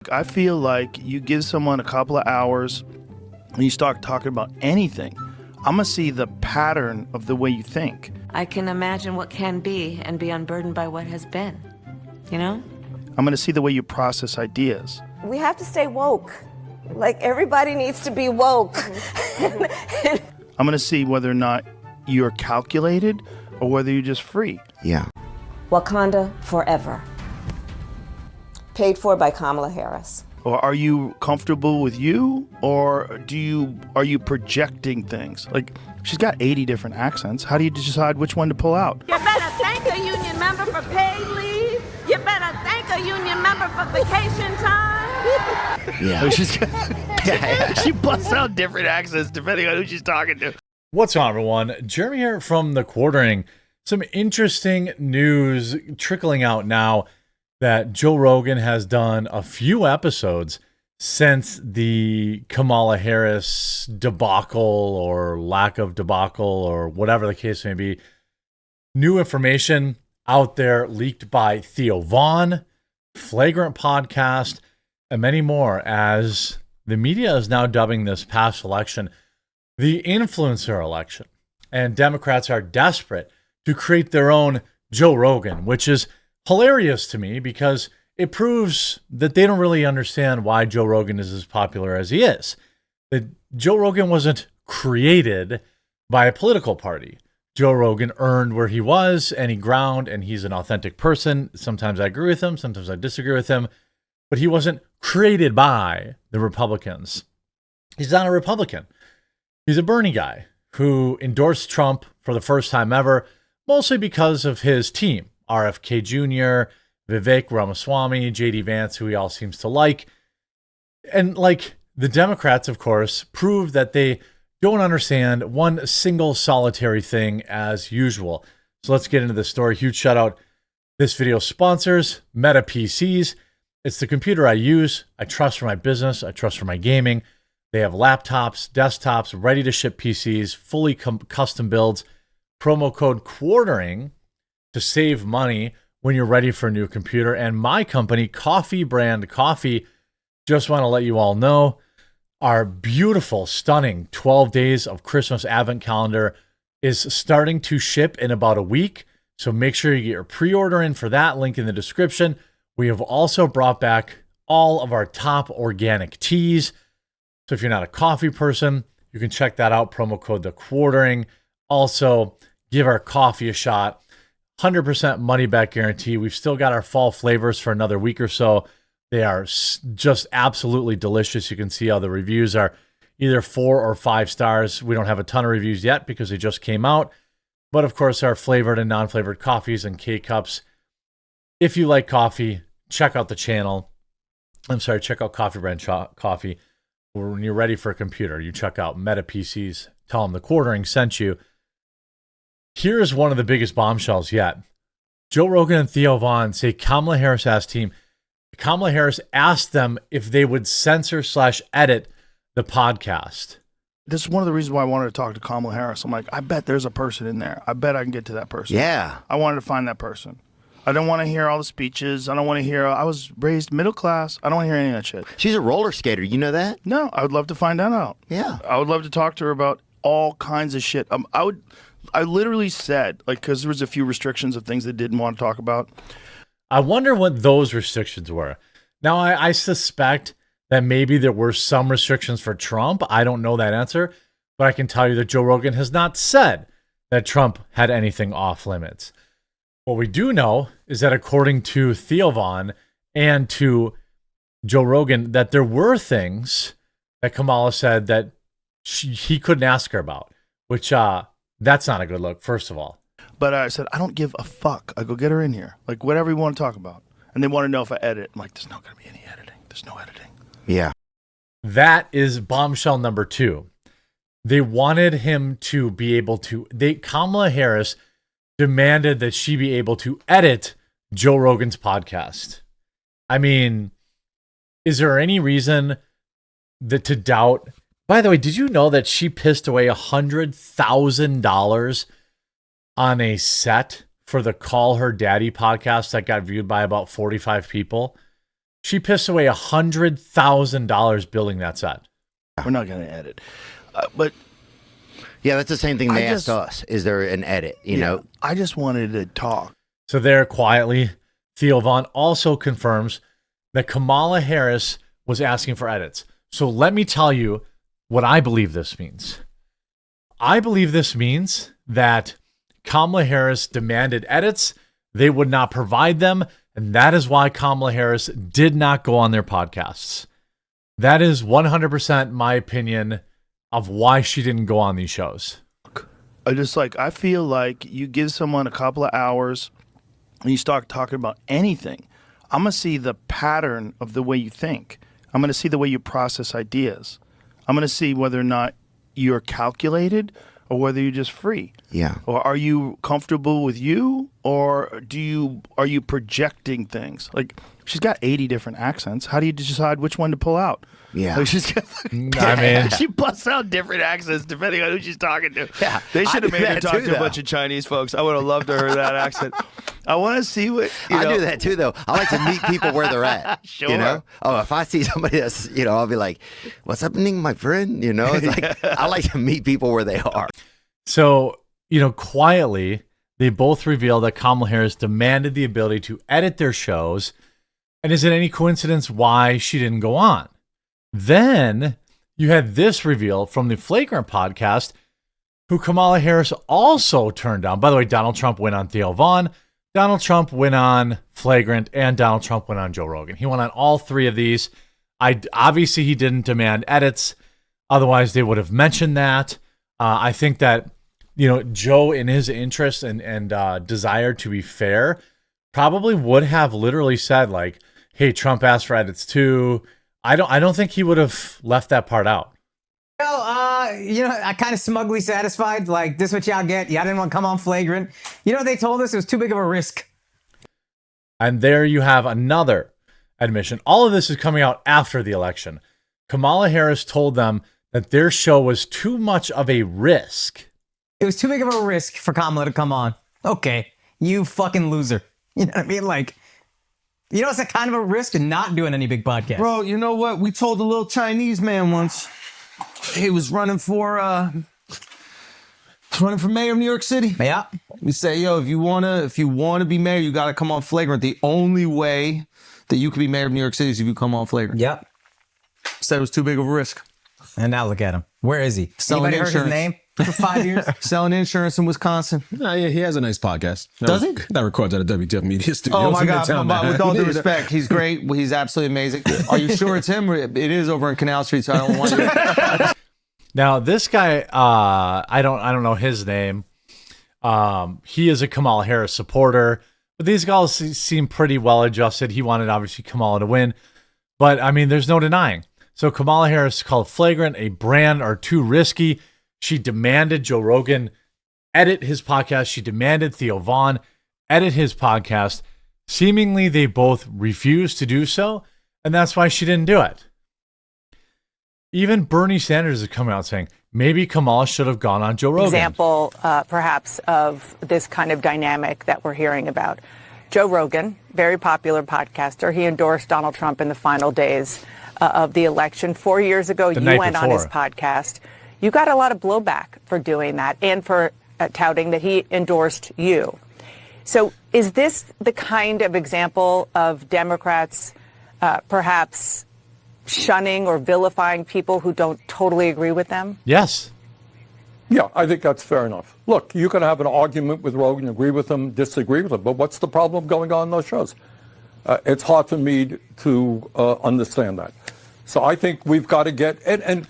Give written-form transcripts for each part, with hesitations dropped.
Like, I feel like you give someone a couple of hours and you start talking about anything, I'm going to see the pattern of the way you think. I can imagine what can be and be unburdened by what has been, you know? I'm going to see the way you process ideas. We have to stay woke. Like, everybody needs to be woke. I'm going to see whether or not you're calculated or whether you're just free. Yeah. Wakanda forever. Paid for by Kamala Harris. Or are you comfortable with you, or are you projecting things? Like, she's got 80 different accents. How do you decide which one to pull out? You better thank a union member for paid leave. You better thank a union member for vacation time. Yeah. She busts out different accents depending on who she's talking to. What's on, everyone? Jeremy here from The Quartering. Some interesting news trickling out now that Joe Rogan has done a few episodes since the Kamala Harris debacle or lack of debacle or whatever the case may be. New information out there leaked by Theo Vaughn, Flagrant Podcast, and many more, as the media is now dubbing this past election the influencer election. And Democrats are desperate to create their own Joe Rogan, which is hilarious to me because it proves that they don't really understand why Joe Rogan is as popular as he is. That Joe Rogan wasn't created by a political party. Joe Rogan earned where he was, any ground, and he's an authentic person. Sometimes I agree with him, sometimes I disagree with him, but he wasn't created by the Republicans. He's not a Republican. He's a Bernie guy who endorsed Trump for the first time ever, mostly because of his team. RFK Jr., Vivek Ramaswamy, JD Vance, who he all seems to like. And like the Democrats, of course, prove that they don't understand one single solitary thing as usual. So let's get into the story. Huge shout out. This video sponsors Meta PCs. It's the computer I use. I trust for my business. I trust for my gaming. They have laptops, desktops, ready to ship PCs, fully custom builds. Promo code QUARTERING to save money when you're ready for a new computer. And my company, Coffee Brand Coffee, just want to let you all know our beautiful, stunning 12 days of Christmas Advent calendar is starting to ship in about a week. So make sure you get your pre-order in for that. Link in the description. We have also brought back all of our top organic teas. So if you're not a coffee person, you can check that out. Promo code The Quartering. Also, give our coffee a shot. 100% money back guarantee. We've still got our fall flavors for another week or so. They are just absolutely delicious. You can see how the reviews are either 4 or 5 stars. We don't have a ton of reviews yet because they just came out. But of course, our flavored and non-flavored coffees and K-Cups. If you like coffee, check out the channel. Check out Coffee Brand Coffee. When you're ready for a computer, you check out Meta PCs. Tell them The Quartering sent you. Here's one of the biggest bombshells yet. Joe Rogan and Theo Vaughn say Kamala Harris asked them if they would censor/edit the podcast. This is one of the reasons why I wanted to talk to Kamala Harris. I'm like, I bet there's a person in there. I bet I can get to that person. Yeah. I wanted to find that person. I don't want to hear all the speeches. I don't want to hear, I was raised middle class. I don't want to hear any of that shit. She's a roller skater. You know that? No, I would love to find that out. Yeah. I would love to talk to her about all kinds of shit. I literally said, like, because there was a few restrictions of things they didn't want to talk about. I wonder what those restrictions were. Now, I suspect that maybe there were some restrictions for Trump. I don't know that answer, but I can tell you that Joe Rogan has not said that Trump had anything off limits. What we do know is that according to Theo Vaughn and to Joe Rogan, that there were things that Kamala said that he couldn't ask her about, which that's not a good look, first of all. But I said, I don't give a fuck. I go get her in here. Like, whatever you want to talk about. And they want to know if I edit. I'm like, there's not going to be any editing. There's no editing. Yeah. That is bombshell number 2. They wanted him to be able to, Kamala Harris demanded that she be able to edit Joe Rogan's podcast. I mean, is there any reason to doubt? By the way, did you know that she pissed away $100,000 on a set for the Call Her Daddy podcast that got viewed by about 45 people? She pissed away $100,000 building that set. We're not going to edit. But Yeah, that's the same thing I they asked just- us. Is there an edit? You know? I just wanted to talk. So there, quietly, Theo Von also confirms that Kamala Harris was asking for edits. So let me tell you what I believe this means. I believe this means that Kamala Harris demanded edits. They would not provide them. And that is why Kamala Harris did not go on their podcasts. That is 100% my opinion of why she didn't go on these shows. I feel like you give someone a couple of hours and you start talking about anything. I'm going to see the pattern of the way you think. I'm going to see the way you process ideas. I'm going to see whether or not you're calculated or whether you're just free. Yeah. Or are you comfortable with you, or are you projecting things? Like, she's got 80 different accents. How do you decide which one to pull out? Yeah. Like, she's got, I mean, she busts out different accents depending on who she's talking to. Yeah, They should I have do made her that talk too, to a though. bunch of Chinese folks. I would have loved to hear that accent. I want to see what I do that too, though. I like to meet people where they're at. Sure. You know? Oh, if I see somebody that's, I'll be like, what's happening, my friend? It's like, I like to meet people where they are. so, quietly, they both revealed that Kamala Harris demanded the ability to edit their shows. And is it any coincidence why she didn't go on? Then you had this reveal from the Flagrant podcast, who Kamala Harris also turned down. By the way, Donald Trump went on Theo Von, Donald Trump went on Flagrant, and Donald Trump went on Joe Rogan. He went on all three of these. Obviously, he didn't demand edits. Otherwise, they would have mentioned that. I think that, Joe, in his interest and desire to be fair, probably would have literally said, like, hey, Trump asked for edits too. I don't think he would have left that part out. Well, I kind of smugly satisfied. Like, this is what y'all get. Y'all didn't want to come on Flagrant. You know what they told us? It was too big of a risk. And there you have another admission. All of this is coming out after the election. Kamala Harris told them that their show was too much of a risk. It was too big of a risk for Kamala to come on. Okay, you fucking loser. You know what I mean? Like, it's a kind of a risk in not doing any big podcasts. Bro, you know what? We told a little Chinese man once. He was running for mayor of New York City. Yeah. We say, yo, if you wanna be mayor, you gotta come on Flagrant. The only way that you can be mayor of New York City is if you come on Flagrant. Yep. Said it was too big of a risk. And now look at him. Where is he? Selling Anybody heard his insurance. name for 5 years? Selling insurance in Wisconsin. Nah, yeah, he has a nice podcast. Does he? That records at a WTF Media Studio. Oh my in God! Midtown, But man. with all due respect, he's great. He's absolutely amazing. Are you sure it's him? It is over in Canal Street, so I don't want you. Now, this guy, I don't know his name. He is a Kamala Harris supporter, but these guys seem pretty well adjusted. He wanted, obviously, Kamala to win, but I mean, there's no denying. So Kamala Harris called Flagrant a brand or too risky. She demanded Joe Rogan edit his podcast. She demanded Theo Von edit his podcast. Seemingly, they both refused to do so, and that's why she didn't do it. Even Bernie Sanders is coming out saying maybe Kamala should have gone on Joe Rogan. Example, perhaps, of this kind of dynamic that we're hearing about. Joe Rogan, very popular podcaster. He endorsed Donald Trump in the final days of the election. 4 years ago, you went on his podcast. You got a lot of blowback for doing that and for touting that he endorsed you. So is this the kind of example of Democrats perhaps shunning or vilifying people who don't totally agree with them? Yes. Yeah, I think that's fair enough. Look, you can have an argument with Rogan, agree with him, disagree with him, but what's the problem going on in those shows? It's hard for me to understand that. So I think we've got to get it and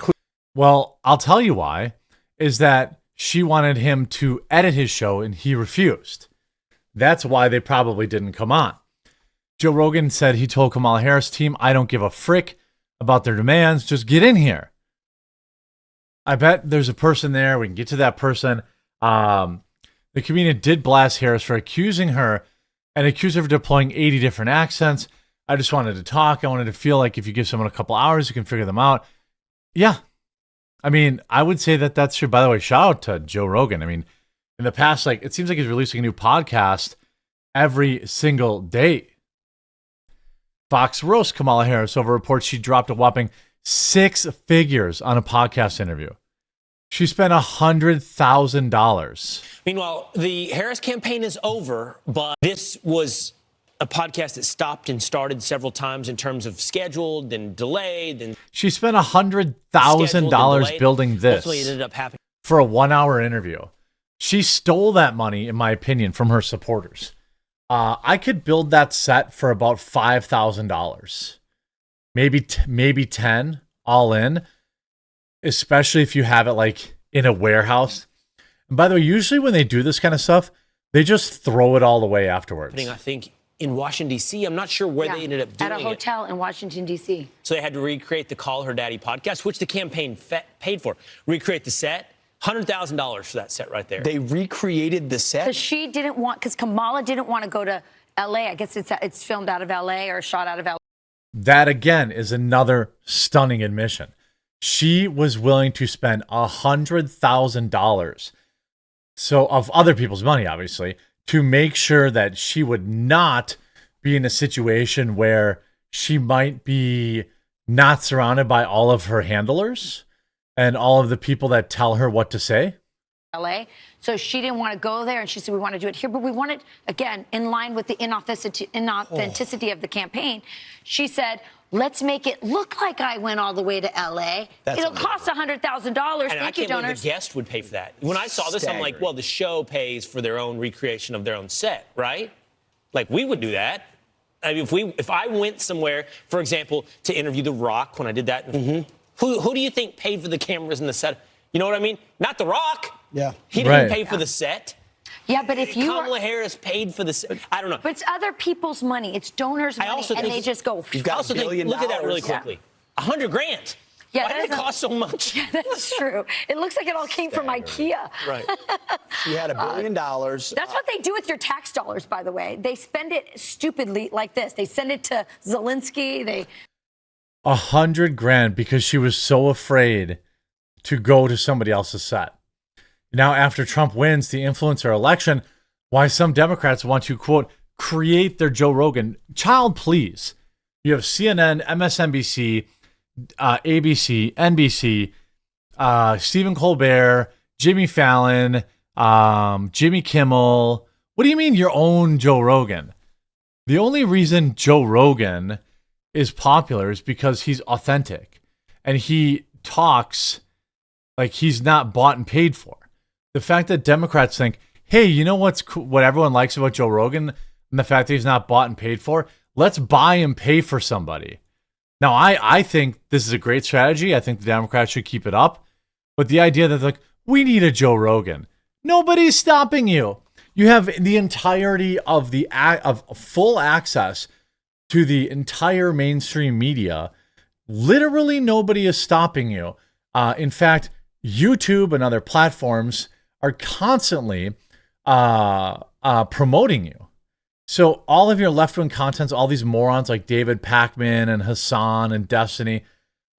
Well, I'll tell you why, is that she wanted him to edit his show and he refused. That's why they probably didn't come on. Joe Rogan said he told Kamala Harris' team, I don't give a frick about their demands. Just get in here. I bet there's a person there. We can get to that person. The comedian did blast Harris for accusing her and accused her of deploying 80 different accents. I just wanted to talk. I wanted to feel like if you give someone a couple hours, you can figure them out. Yeah. I mean, I would say that that's true. By the way, shout out to Joe Rogan. I mean, in the past, like, it seems like he's releasing a new podcast every single day. Fox roasts Kamala Harris over reports she dropped a whopping 6 figures on a podcast interview. She spent $100,000. Meanwhile, the Harris campaign is over, but this was a podcast that stopped and started several times in terms of scheduled and delayed. And she spent $100,000 building this ultimately, it ended up happening for a 1-hour interview. She stole that money, in my opinion, from her supporters. I could build that set for about $5,000, maybe 10 all in, especially if you have it like in a warehouse. And by the way, usually when they do this kind of stuff, they just throw it all away afterwards. I think in Washington, D.C. I'm not sure where they ended up doing it. At a hotel in Washington, D.C. So they had to recreate the Call Her Daddy podcast, which the campaign paid for. Recreate the set. $100,000 for that set right there. They recreated the set? Because Kamala didn't want to go to L.A. I guess it's filmed out of L.A. or shot out of L.A. That, again, is another stunning admission. She was willing to spend $100,000, so of other people's money, obviously, to make sure that she would not be in a situation where she might be not surrounded by all of her handlers and all of the people that tell her what to say. LA. So she didn't want to go there, and she said, we want to do it here, but we want it, again, in line with the inauthenticity of the campaign. She said, let's make it look like I went all the way to LA. It'll cost $100,000. And I can't believe the guest would pay for that. When I saw this, I'm like, well, the show pays for their own recreation of their own set, right? Like, we would do that. I mean, if I went somewhere, for example, to interview The Rock, when I did that, who do you think paid for the cameras and the set? You know what I mean? Not The Rock. Yeah. He didn't pay for the set. Yeah, but if you Kamala Harris paid for the set. I don't know. But it's other people's money. It's donors' money, and they just go. You've got $1 billion. Look at that really quickly. $100,000. Yeah, why did it cost so much? Yeah, that's true. It looks like it all came from IKEA. Right. She had $1 billion. That's what they do with your tax dollars, by the way. They spend it stupidly like this. They send it to Zelensky. $100,000 because she was so afraid to go to somebody else's set. Now, after Trump wins the influencer election, why some Democrats want to, quote, create their Joe Rogan. Child, please. You have CNN, MSNBC, ABC, NBC, Stephen Colbert, Jimmy Fallon, Jimmy Kimmel. What do you mean your own Joe Rogan? The only reason Joe Rogan is popular is because he's authentic and he talks like he's not bought and paid for. The fact that Democrats think, hey, you know what everyone likes about Joe Rogan and the fact that he's not bought and paid for? Let's buy and pay for somebody. Now, I think this is a great strategy. I think the Democrats should keep it up. But the idea that, like, we need a Joe Rogan. Nobody's stopping you. You have the entirety of full access to the entire mainstream media. Literally nobody is stopping you. In fact, YouTube and other platforms are constantly promoting you. So all of your left-wing contents, all these morons like David Pakman and Hassan and Destiny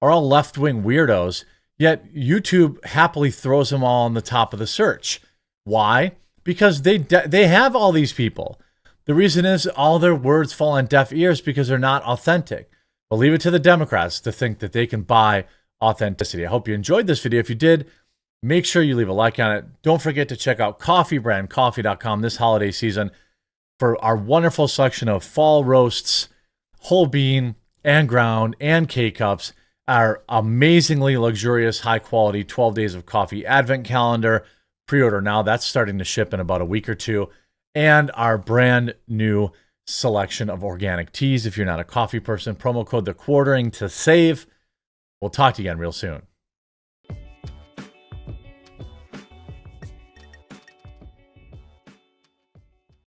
are all left-wing weirdos, yet YouTube happily throws them all on the top of the search. Why? Because they have all these people. The reason is all their words fall on deaf ears because they're not authentic. But leave it to the Democrats to think that they can buy authenticity. I hope you enjoyed this video. If you did, make sure you leave a like on it. Don't forget to check out coffeebrandcoffee.com this holiday season for our wonderful selection of fall roasts, whole bean and ground and K-Cups, our amazingly luxurious, high-quality 12 Days of Coffee Advent Calendar. Pre-order now. That's starting to ship in about a week or two. And our brand new selection of organic teas. If you're not a coffee person, promo code TheQuartering to save. We'll talk to you again real soon.